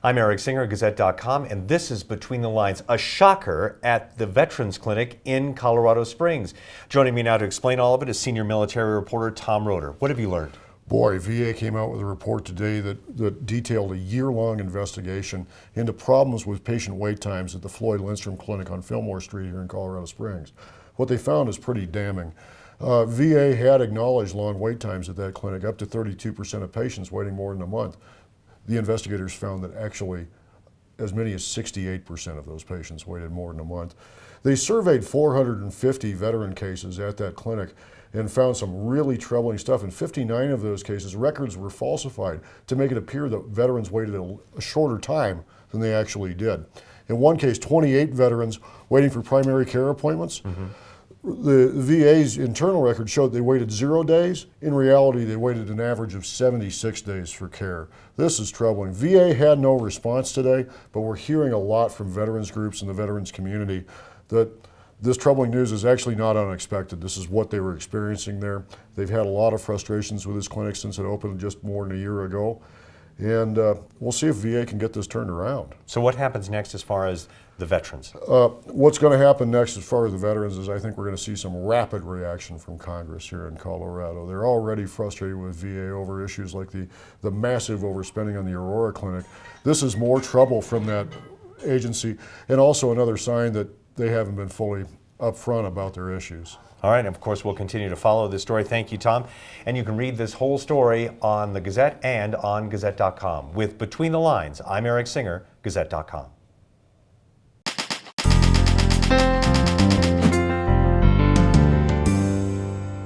I'm Eric Singer, Gazette.com, and this is Between the Lines, a shocker at the Veterans Clinic in Colorado Springs. Joining me now to explain all of it is senior military reporter Tom Roeder. What have you learned? Boy, VA came out with a report today that detailed a year-long investigation into problems with patient wait times at the Floyd Lindstrom Clinic on Fillmore Street here in Colorado Springs. What they found is pretty damning. VA had acknowledged long wait times at that clinic, up to 32% of patients waiting more than a month. The investigators found that actually as many as 68% of those patients waited more than a month. They surveyed 450 veteran cases at that clinic and found some really troubling stuff. In 59 of those cases, records were falsified to make it appear that veterans waited a shorter time than they actually did. In one case, 28 veterans waiting for primary care appointments. The VA's internal record showed they waited 0 days. In reality, they waited an average of 76 days for care. This is troubling. VA had no response today, but we're hearing a lot from veterans groups and the veterans community that this troubling news is actually not unexpected. This is what they were experiencing there. They've had a lot of frustrations with this clinic since it opened just more than a year ago. And we'll see if VA can get this turned around. So what happens next as far as the veterans? What's going to happen next as far as the veterans is I think we're going to see some rapid reaction from Congress here in Colorado. They're already frustrated with VA over issues like the massive overspending on the Aurora Clinic. This is more trouble from that agency and also another sign that they haven't been fully upfront about their issues. All right, and of course, we'll continue to follow this story. Thank you, Tom. And you can read this whole story on the Gazette and on Gazette.com. With Between the Lines, I'm Eric Singer, Gazette.com.